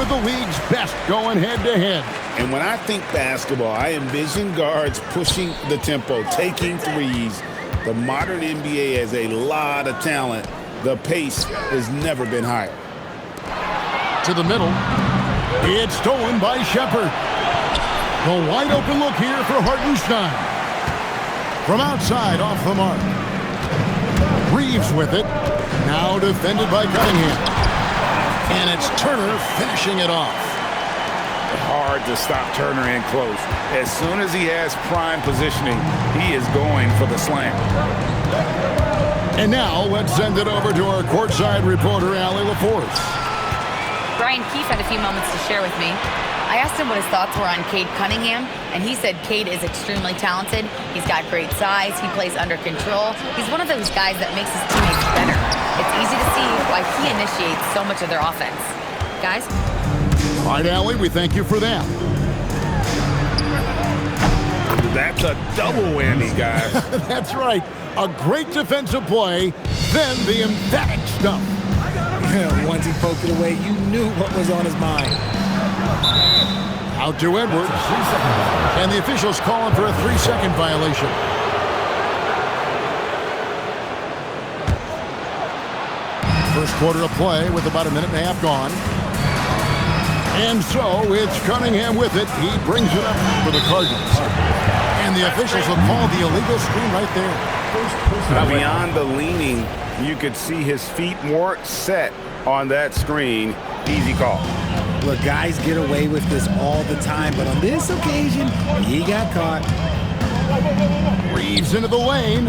of the league's best going head-to-head. And when I think basketball, I envision guards pushing the tempo, taking threes. The modern NBA has a lot of talent. The pace has never been higher. To the middle. It's stolen by Shepard. The wide open look here for Hartenstein. From outside, off the mark. Reeves with it. Now defended by Cunningham. And it's Turner finishing it off. Hard to stop Turner in close. As soon as he has prime positioning, he is going for the slam. And now let's send it over to our courtside reporter, Allie LaForce. Brian Keefe had a few moments to share with me. I asked him what his thoughts were on Cade Cunningham, and he said Cade is extremely talented. He's got great size. He plays under control. He's one of those guys that makes his teammates better. It's easy to see why he initiates so much of their offense. Guys? All right, Allie, we thank you for that. That's a double whammy, guys. That's right. A great defensive play, then the emphatic stuff. Once he poked it away, you knew what was on his mind. Out to Edwards. And the officials calling for a 3-second violation. First quarter of play with about a minute and a half gone. And so it's Cunningham with it. He brings it up for the Cardinals. And the officials will call the illegal screen right there. Now, beyond the leaning, you could see his feet more set on that screen. Easy call. Look, guys get away with this all the time, but on this occasion, he got caught. Reeves into the lane.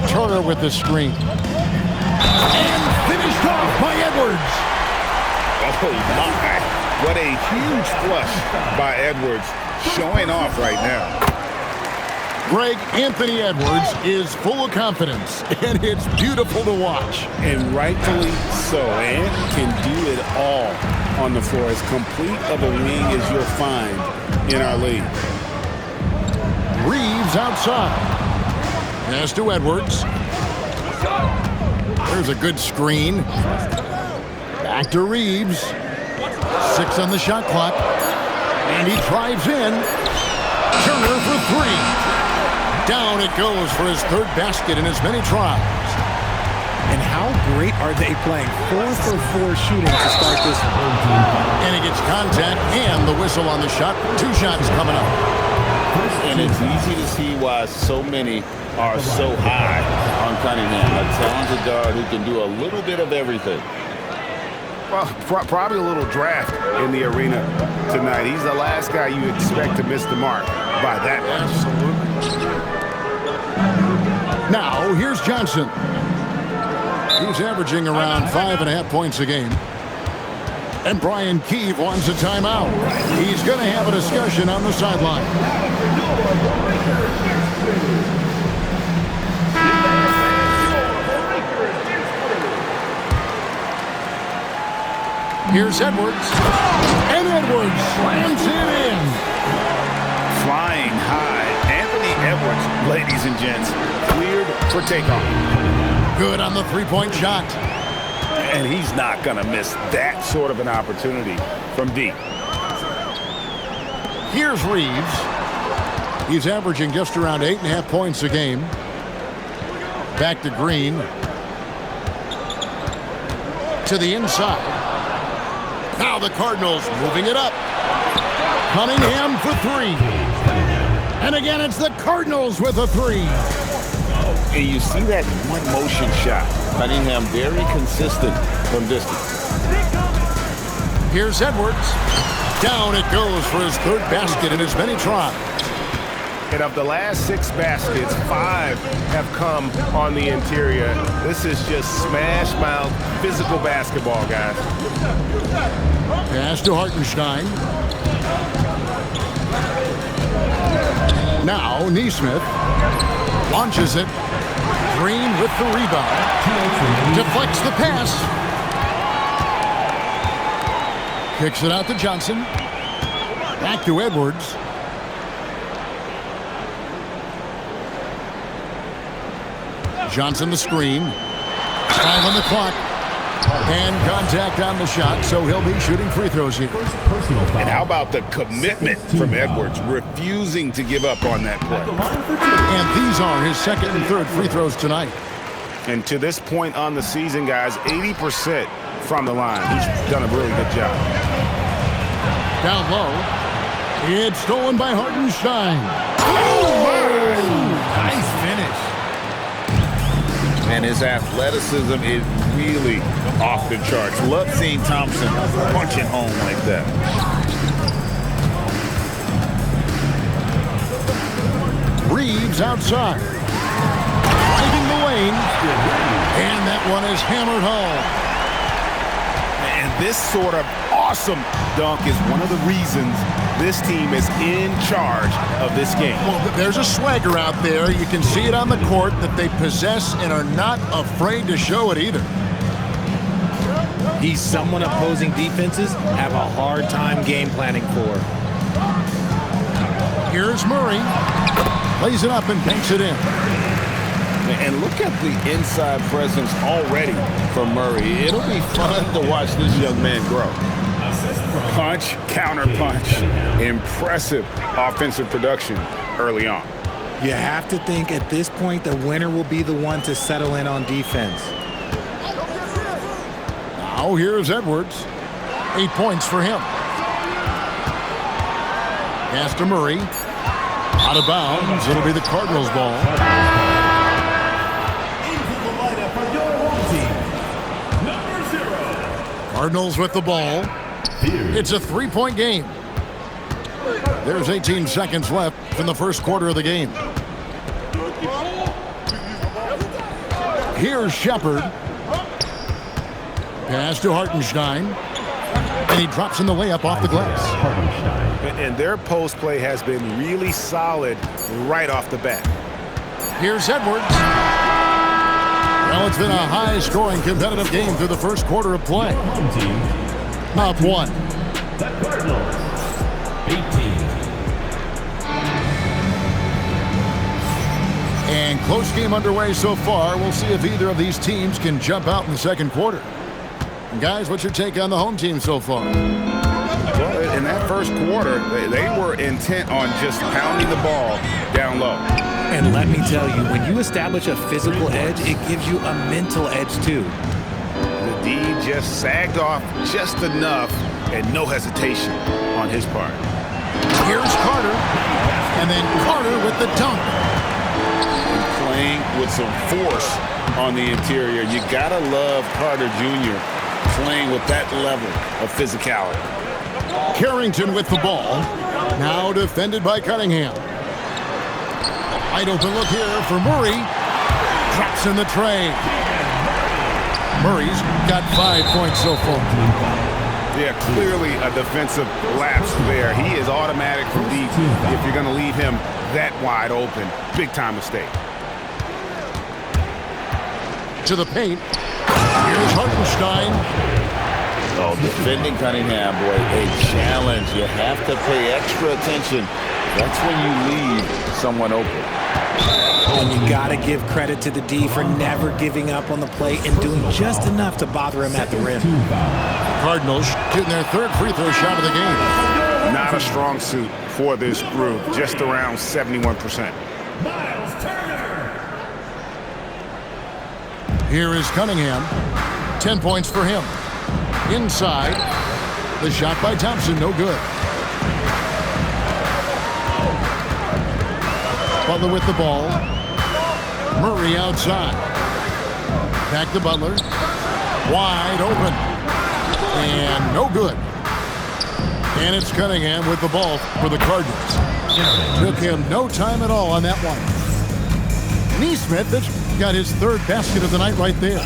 Turner with the screen. And finished off by Edwards. Oh, my. What a huge flush by Edwards, showing off right now. Greg, Anthony Edwards is full of confidence, and it's beautiful to watch. And rightfully so. Ant can do it all on the floor. As complete of a wing as you'll find in our league. Reeves outside. Pass to Edwards. There's a good screen. Back to Reeves. 6 on the shot clock. And he drives in. Turner for 3. Down it goes for his third basket in as many tries. And how great are they playing? 4 for 4 shooting to start this one. And he gets contact and the whistle on the shot. 2 shots coming up. And it's easy to see why so many are so high on Cunningham. A talented guard who can do a little bit of everything. Well, probably a little draft in the arena tonight. He's the last guy you expect to miss the mark by that much. Absolutely. Now, here's Johnson. He's averaging around 5.5 points a game. And Brian Keefe wants a timeout. He's going to have a discussion on the sideline. Here's Edwards. And Edwards slams it in. Flying high. Anthony Edwards, ladies and gents, cleared for takeoff. Good on the 3-point shot. And he's not going to miss that sort of an opportunity from deep. Here's Reeves. He's averaging just around 8.5 points a game. Back to Green. To the inside. Now the Cardinals moving it up. Cunningham for 3. And again, it's the Cardinals with a 3. And you see that one motion shot. Cunningham very consistent from distance. Here's Edwards. Down it goes for his third basket in as many tries. And of the last 6 baskets, 5 have come on the interior. This is just smash mouth physical basketball, guys. Pass to Hartenstein. Now Neesmith launches it. Green with the rebound. Deflects the pass. Kicks it out to Johnson. Back to Edwards. Johnson the screen. 5 on the clock. And contact on the shot, so he'll be shooting free throws here. And how about the commitment from Edwards, refusing to give up on that play. And these are his second and third free throws tonight. And to this point on the season, guys, 80% from the line. He's done a really good job. Down low. It's stolen by Hartenstein. Nice finish. And his athleticism is really off the charts. Love seeing Thompson punching home like that. Reeves outside. Driving the lane. And that one is hammered home. And this sort of awesome dunk is one of the reasons this team is in charge of this game. Well, there's a swagger out there. You can see it on the court that they possess and are not afraid to show it either. He's someone opposing defenses have a hard time game planning for. Here's Murray. Lays it up and banks it in. And look at the inside presence already from Murray. It'll be fun to watch this young man grow. Punch, counter punch. Impressive offensive production early on. You have to think at this point the winner will be the one to settle in on defense. Now here's Edwards. 8 points for him. Pass to Murray. Out of bounds. It'll be the Cardinals' ball. Cardinals with the ball. It's a 3-point game. There's 18 seconds left in the first quarter of the game. Here's Shepard. Pass to Hartenstein. And he drops in the layup off the glass. And their post play has been really solid right off the bat. Here's Edwards. Well, it's been a high-scoring competitive game through the first quarter of play. Up one. The Cardinals, 18. And close game underway so far. We'll see if either of these teams can jump out in the second quarter. And guys, what's your take on the home team so far? Well, in that first quarter, they were intent on just pounding the ball down low. And let me tell you, when you establish a physical edge, it gives you a mental edge too. The D just sagged off just enough and no hesitation on his part. Here's Carter. And then Carter with the dunk. And playing with some force on the interior. You gotta love Carter Jr. playing with that level of physicality. Carrington with the ball. Now defended by Cunningham. Wide open look here for Murray. Drops in the tray. Murray's got 5 points so far. Yeah, clearly a defensive lapse there. He is automatic from deep if you're going to leave him that wide open. Big time mistake. To the paint. Here's Hartenstein. Oh, defending Cunningham, boy, a challenge. You have to pay extra attention. That's when you leave someone open. And you got to give credit to the D for never giving up on the play and doing just enough to bother him at the rim. Cardinals getting their third free throw shot of the game. Not a strong suit for this group, just around 71%. Here is Cunningham. 10 points for him. Inside. The shot by Thompson, no good. Butler with the ball. Murray outside. Back to Butler. Wide open. And no good. And it's Cunningham with the ball for the Cardinals. Took him no time at all on that one. Neesmith has got his third basket of the night right there.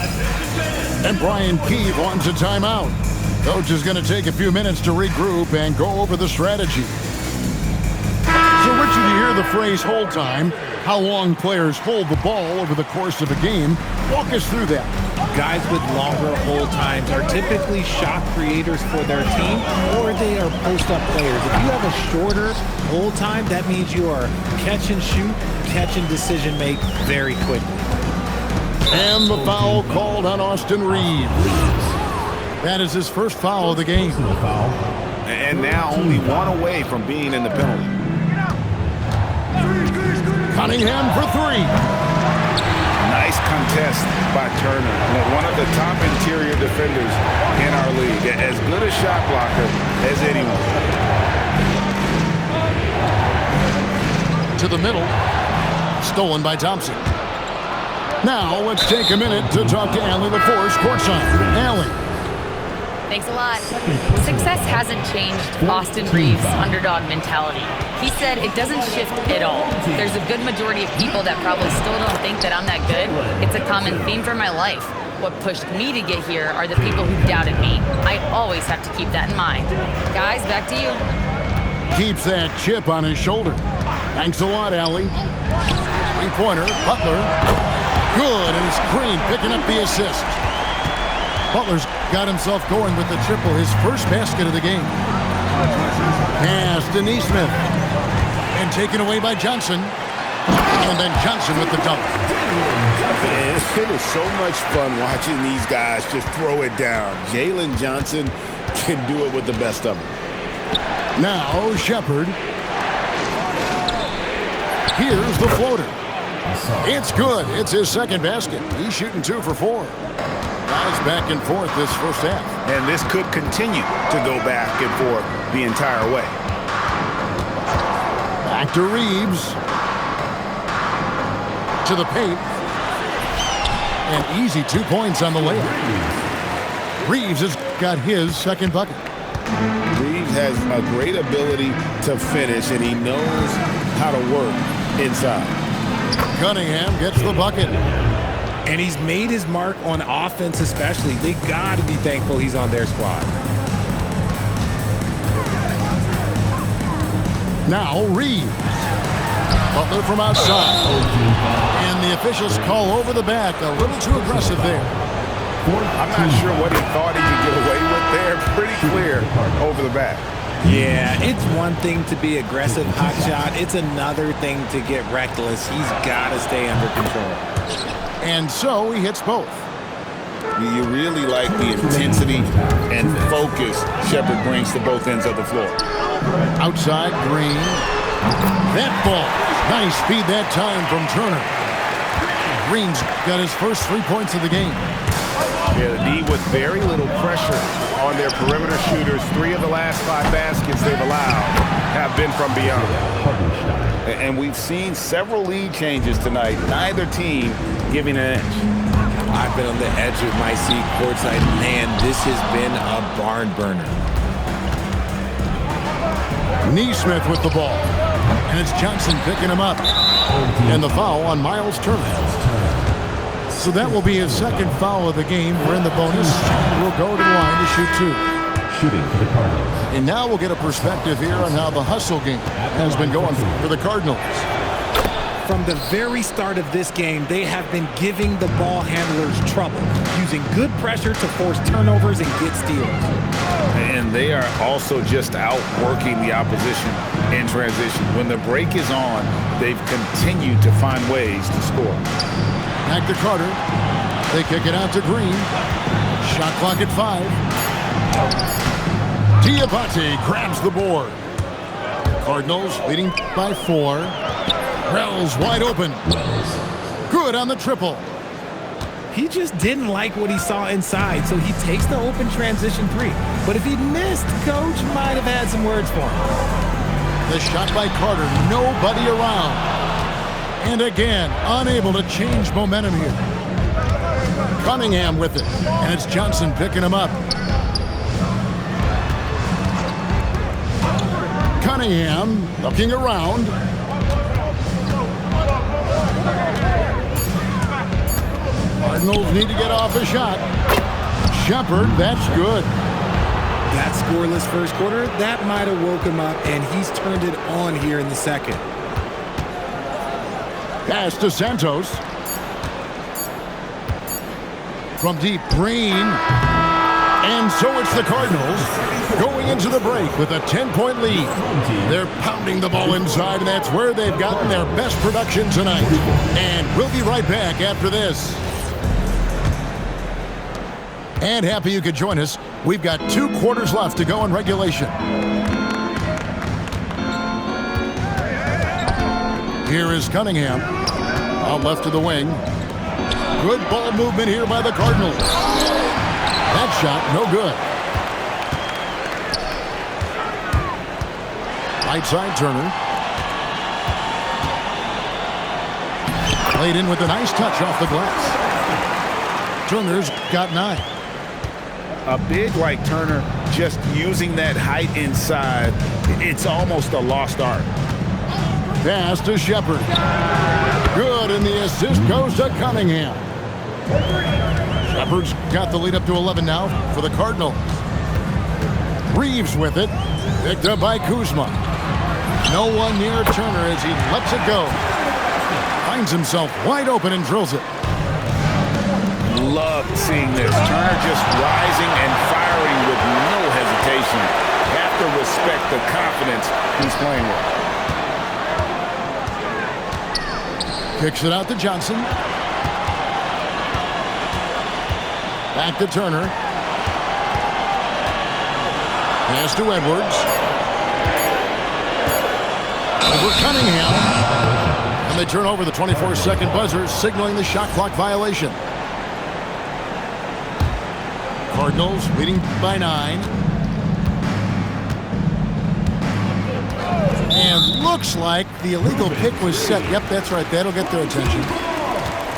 And Brian Keefe wants a timeout. Coach is going to take a few minutes to regroup and go over the strategy. So, Richard, you hear the phrase hold time, how long players hold the ball over the course of a game. Walk us through that. Guys with longer hold times are typically shot creators for their team, or they are post-up players. If you have a shorter hold time, that means you are catch and shoot, catch and decision make very quickly. And the foul called on Austin Reeves. That is his first foul of the game. Foul. And now only one away from being in the penalty. Cunningham for three. Nice contest by Turner. One of the top interior defenders in our league. As good a shot blocker as anyone. To the middle. Stolen by Thompson. Now let's take a minute to talk to Allie LaForce courtside. Allie. Thanks a lot. Success hasn't changed Austin Reeves' underdog mentality. He said it doesn't shift at all. There's a good majority of people that probably still don't think that I'm that good. It's a common theme for my life. What pushed me to get here are the people who doubted me. I always have to keep that in mind. Guys, back to you. Keeps that chip on his shoulder. Thanks a lot, Allie. Three-pointer, Butler. Good, and it's Green picking up the assist. Butler's got himself going with the triple, his first basket of the game. Pass to Neesmith. And taken away by Johnson. And then Johnson with the dunk. It is so much fun watching these guys just throw it down. Jalen Johnson can do it with the best of them. Now Shepard. Here's the floater. It's good. It's his second basket. He's shooting 2 for 4. Guys back and forth this first half. And this could continue to go back and forth the entire way. Back to Reeves. To the paint. An easy 2 points on the layup. Reeves has got his second bucket. Reeves has a great ability to finish, and he knows how to work inside. Cunningham gets the bucket. And he's made his mark on offense especially. They got to be thankful he's on their squad. Now Reeves. Butler from outside. And the officials call over the back. A little too aggressive there. I'm not sure what he thought he could get away with there. Pretty clear over the back. Yeah, it's one thing to be aggressive hot shot. It's another thing to get reckless. He's got to stay under control. And so he hits both. You really like the intensity and focus Shepard brings to both ends of the floor. Outside, Green. That ball. Nice speed that time from Turner. Green's got his first 3 points of the game. Yeah, the D with very little pressure on their perimeter shooters. 3 of the last 5 baskets they've allowed have been from beyond. And we've seen several lead changes tonight. Neither team giving an edge. I've been on the edge of my seat courtside. Man, this has been a barn burner. Neesmith with the ball. And it's Johnson picking him up. And the foul on Miles Turner. So that will be his second foul of the game. We're in the bonus. We'll go to the line to shoot 2. Shooting for the Cardinals. And now we'll get a perspective here on how the hustle game has been going for the Cardinals. From the very start of this game, they have been giving the ball handlers trouble, using good pressure to force turnovers and get steals. And they are also just outworking the opposition in transition. When the break is on, they've continued to find ways to score. Back to Carter. They kick it out to Green. Shot clock at 5. Diabate grabs the board. Cardinals leading by 4. Rel's wide open. Good on the triple. He just didn't like what he saw inside, so he takes the open transition 3. But if he'd missed, Coach might have had some words for him. The shot by Carter, nobody around. And again, unable to change momentum here. Cunningham with it, and it's Johnson picking him up. Cunningham looking around. Cardinals need to get off a shot. Shepard, that's good. That scoreless first quarter, that might have woke him up, and he's turned it on here in the second. Pass to Santos. From deep, Green. And so it's the Cardinals going into the break with a 10-point lead. They're pounding the ball inside, and that's where they've gotten their best production tonight. And we'll be right back after this. And happy you could join us. We've got 2 quarters left to go in regulation. Here is Cunningham. Out left to the wing. Good ball movement here by the Cardinals. That shot, no good. Right side Turner. Played in with a nice touch off the glass. Turner's got 9. A big like Turner, just using that height inside, it's almost a lost art. Pass to Shepard. Good, and the assist goes to Cunningham. Shepard's got the lead up to 11 now for the Cardinals. Reeves with it. Picked up by Kuzma. No one near Turner as he lets it go. Finds himself wide open and drills it. Loved seeing this. Turner just rising and firing with no hesitation. Have to respect the confidence he's playing with. Kicks it out to Johnson. Back to Turner. Pass to Edwards. Over Cunningham. And they turn over the 24-second buzzer, signaling the shot clock violation. Cardinals leading by 9. And looks like the illegal kick was set. Yep, that's right. That'll get their attention.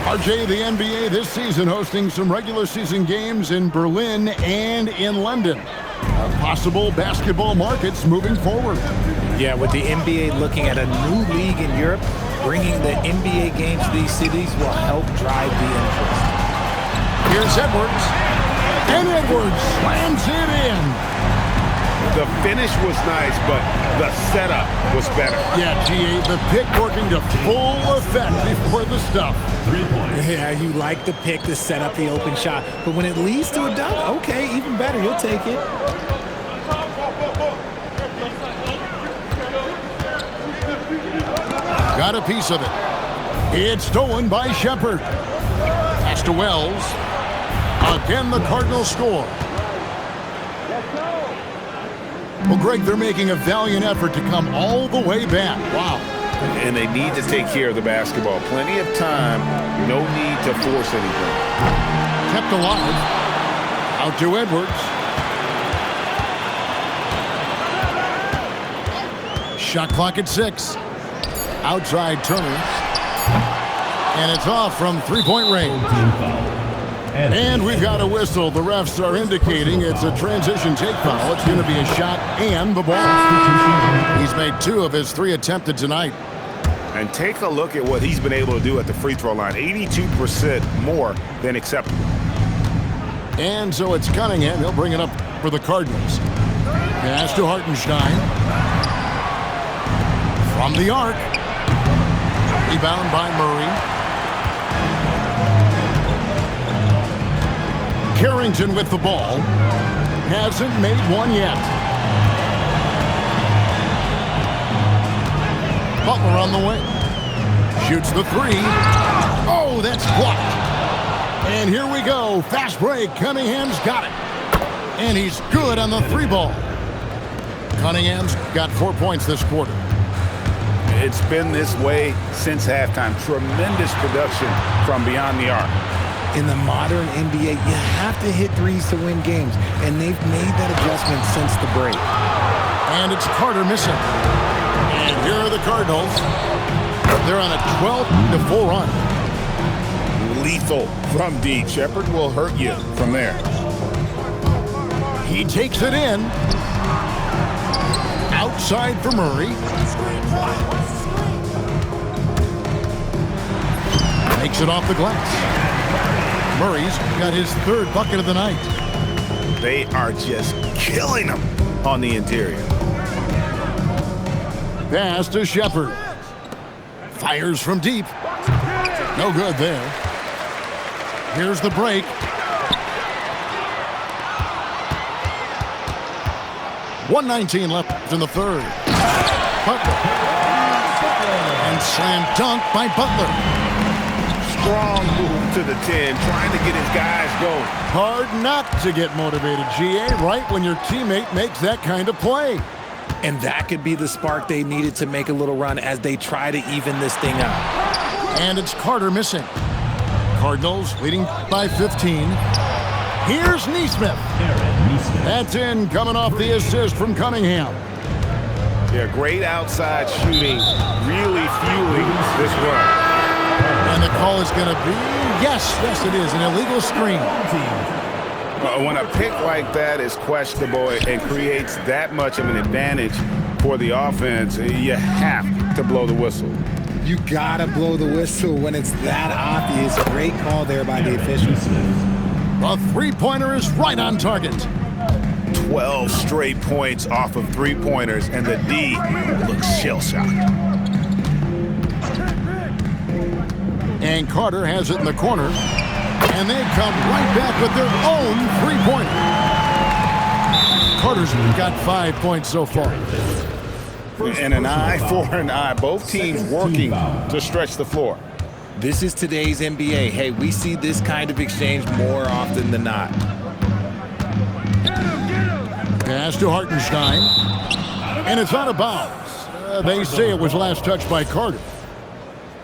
RJ, the NBA this season hosting some regular season games in Berlin and in London. Possible basketball markets moving forward. Yeah, with the NBA looking at a new league in Europe, bringing the NBA games to these cities will help drive the interest. Here's Edwards. And Edwards slams it in. The finish was nice, but the setup was better. Yeah, GA, the pick working to full effect before the stuff. 3 points. Yeah, you like the pick to set up the open shot, but when it leads to a dunk, okay, even better, you'll take it. Got a piece of it. It's stolen by Shepard. Pass to Wells. Again, the Cardinals score. Well, Greg, they're making a valiant effort to come all the way back. Wow. And they need to take care of the basketball. Plenty of time. No need to force anything. Kept alive. Out to Edwards. Shot clock at 6. Outside Turner. And it's off from 3-point range. And we've got a whistle. The refs are indicating it's a transition take foul. It's going to be a shot and the ball. He's made 2 of his 3 attempted tonight. And take a look at what he's been able to do at the free throw line. 82% more than acceptable. And so it's Cunningham. He'll bring it up for the Cardinals. Pass to Hartenstein. From the arc. Rebound by Murray. Carrington with the ball. Hasn't made one yet. Butler on the wing. Shoots the 3. Oh, that's blocked. And here we go. Fast break. Cunningham's got it. And he's good on the 3 ball. Cunningham's got 4 points this quarter. It's been this way since halftime. Tremendous production from beyond the arc. In the modern NBA, you have to hit threes to win games, and they've made that adjustment since the break. And it's Carter missing. And here are the Cardinals. They're on a 12-4 run. Lethal from deep. Shepard will hurt you from there. He takes it in. Outside for Murray. Makes it off the glass. Murray's got his 3rd bucket of the night. They are just killing them on the interior. Pass to Shepard. Fires from deep. No good there. Here's the break. .119 left in the 3rd. Butler. And slam dunk by Butler. strong move to the 10, trying to get his guys going. Hard not to get motivated, GA, right when your teammate makes that kind of play. And that could be the spark they needed to make a little run as they try to even this thing out. And it's Carter missing. Cardinals leading by 15. Here's Neesmith. That's in, coming off the assist from Cunningham. Yeah, great outside shooting, really fueling this run. And the call is going to be, yes, it is, an illegal screen. When a pick like that is questionable and creates that much of an advantage for the offense, you have to blow the whistle. You gotta blow the whistle when it's that obvious. Great call there by the officials. The three-pointer is right on target. 12 straight points off of three-pointers, and the D looks shell-shocked. And Carter has it in the corner. And they come right back with their own three-pointer. Carter's got 5 points so far. And an eye for an eye. Both teams working to stretch the floor. This is today's NBA. Hey, we see this kind of exchange more often than not. Pass to Hartenstein. And it's out of bounds. They say it was last touched by Carter.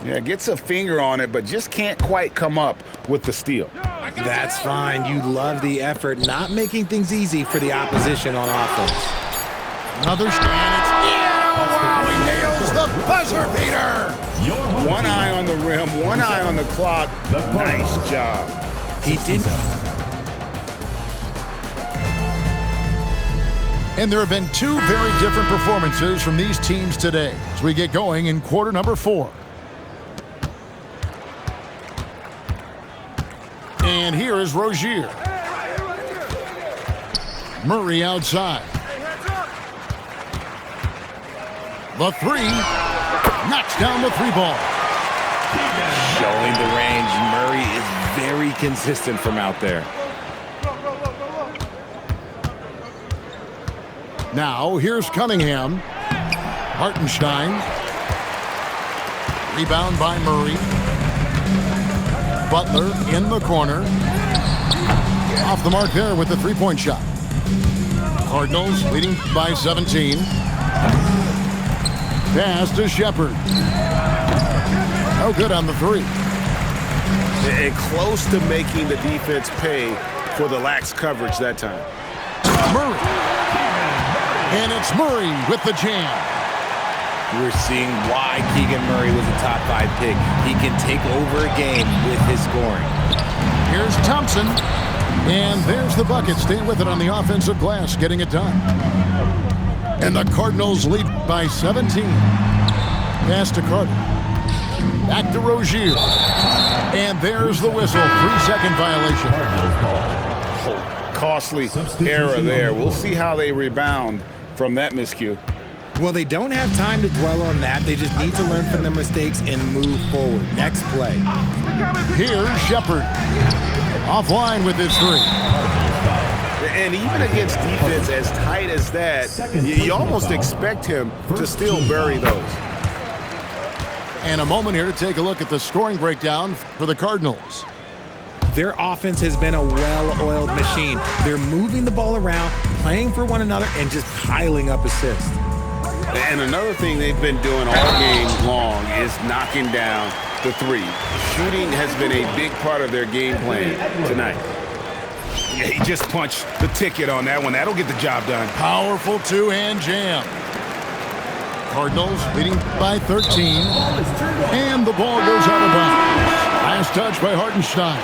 Yeah, gets a finger on it, but just can't quite come up with the steal. That's fine. You love the effort, not making things easy for the opposition on offense. Another stand. Wow, he nails the buzzer beater. One eye on the rim, one eye on the clock. Nice job. He did. And there have been two very different performances from these teams today as we get going in quarter number 4. And here is Rozier. Murray outside. The three. Knocks down the three ball. Showing the range. Murray is very consistent from out there. Now here's Cunningham. Hartenstein. Rebound by Murray. Butler in the corner. Off the mark there with the three-point shot. Cardinals leading by 17. Pass to Shepard. No good on the three. And close to making the defense pay for the lax coverage that time. Murray. And it's Murray with the jam. We're seeing why Keegan Murray was a top 5 pick. He can take over a game with his scoring. Here's Thompson. And there's the bucket. Stay with it on the offensive glass, getting it done. And the Cardinals lead by 17. Pass to Carter. Back to Rozier. And there's the whistle. 3-second violation. Costly error there. We'll see how they rebound from that miscue. Well, they don't have time to dwell on that. They just need to learn from their mistakes and move forward. Next play. Here's Shepard. Offline with his three. And even against defense as tight as that, you almost expect him to still bury those. And a moment here to take a look at the scoring breakdown for the Cardinals. Their offense has been a well-oiled machine. They're moving the ball around, playing for one another, and just piling up assists. And another thing they've been doing all game long is knocking down the three. Shooting has been a big part of their game plan tonight. Yeah, he just punched the ticket on that one. That'll get the job done. Powerful two-hand jam. Cardinals leading by 13. And the ball goes out of bounds. Last touch by Hartenstein.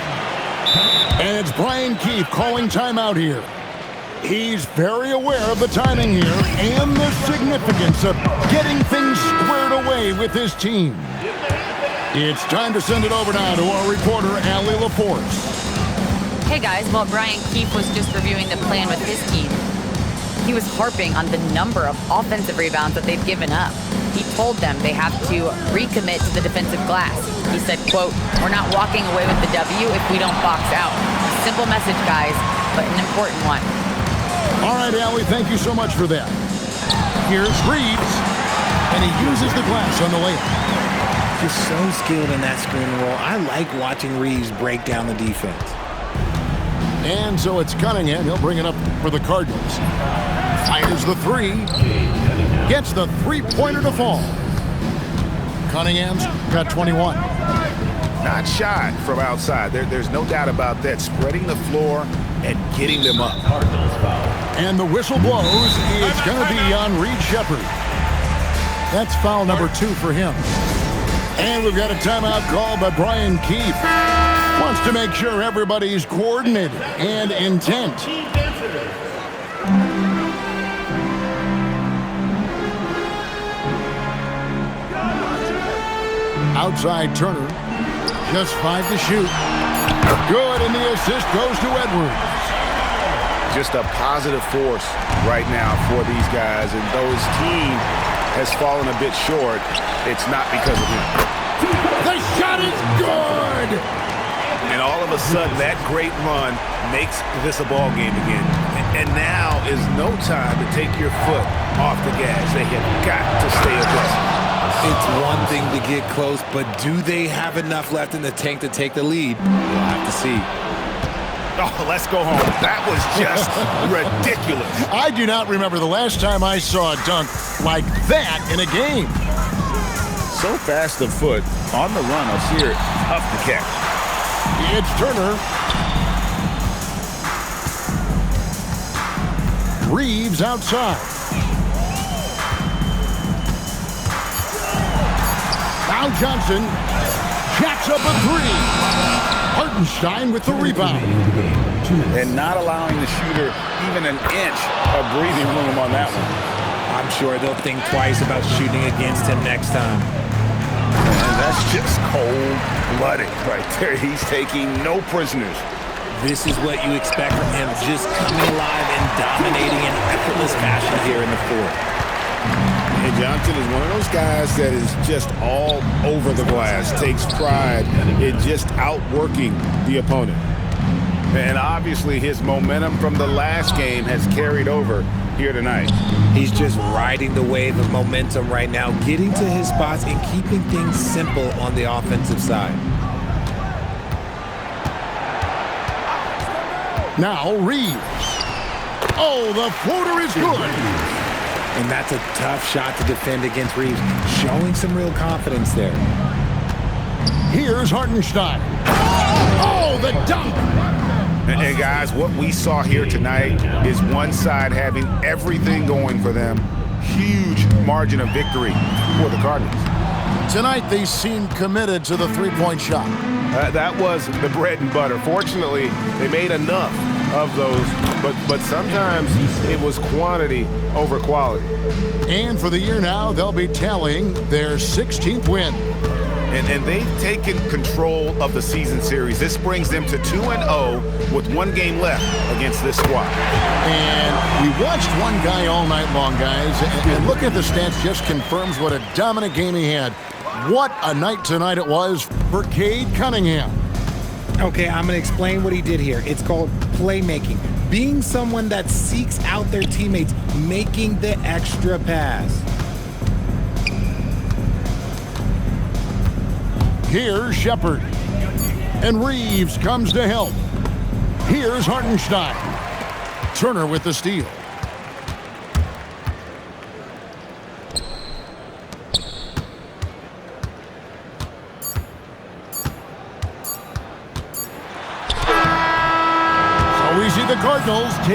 And it's Brian Keefe calling timeout here. He's very aware of the timing here and the significance of getting things squared away with his team. It's time to send it over now to our reporter, Allie LaForce. Hey guys, well, Brian Keefe was just reviewing the plan with his team. He was harping on the number of offensive rebounds that they've given up. He told them they have to recommit to the defensive glass. He said, quote, "We're not walking away with the W if we don't box out." Simple message, guys, but an important one. All right, Allie, thank you so much for that. Here's Reeves, and he uses the glass on the layup. just so skilled in that screen and roll. I like watching Reeves break down the defense. And so it's Cunningham. He'll bring it up for the Cardinals. Fires the three. Gets the three-pointer to fall. Cunningham's got 21. Not shy from outside. There's no doubt about that. Spreading the floor and getting them up. And the whistle blows. It's going to be on Reed Sheppard. That's foul number 2 for him. And we've got a timeout called by Brian Keefe. Wants to make sure everybody's coordinated and intent. Outside Turner. Just 5 to shoot. Good, and the assist goes to Edwards. Just a positive force right now for these guys. And though his team has fallen a bit short, it's not because of him. The shot is good! And all of a sudden, that great run makes this a ball game again. And now is no time to take your foot off the gas. They have got to stay aggressive. It's one thing to get close, but do they have enough left in the tank to take the lead? We'll have to see. Oh, let's go home. That was just ridiculous. I do not remember the last time I saw a dunk like that in a game. So fast of foot on the run. I'll see her up the catch. It's Turner. Reeves outside. Now Johnson jacks up a three. Hartenstein with the rebound. And not allowing the shooter even an inch of breathing room on that one. I'm sure they'll think twice about shooting against him next time. And that's just cold-blooded right there. He's taking no prisoners. This is what you expect from him, just coming alive and dominating in effortless fashion here in the fourth. And Johnson is one of those guys that is just all over the glass, takes pride in just outworking the opponent. And obviously his momentum from the last game has carried over here tonight. He's just riding the wave of momentum right now, getting to his spots and keeping things simple on the offensive side. Now Reeves. Oh, the floater is good. And that's a tough shot to defend against Reeves, showing some real confidence there. Here's Hartenstein. Oh, the dunk. And guys, what we saw here tonight is one side having everything going for them. Huge margin of victory for the Cardinals. Tonight they seem committed to the three-point shot. That was the bread and butter. Fortunately, they made enough of those, but sometimes it was quantity over quality. And for the year now, they'll be tallying their 16th win. And they've taken control of the season series. This brings them to 2-0 with one game left against this squad. And we watched one guy all night long, guys, and look at the stats, just confirms what a dominant game he had. What a night tonight it was for Cade Cunningham. Okay, I'm going to explain what he did here. It's called playmaking. Being someone that seeks out their teammates, making the extra pass. Here's Sheppard. And Reeves comes to help. Here's Hartenstein. Turner with the steal. So we see the Cardinals take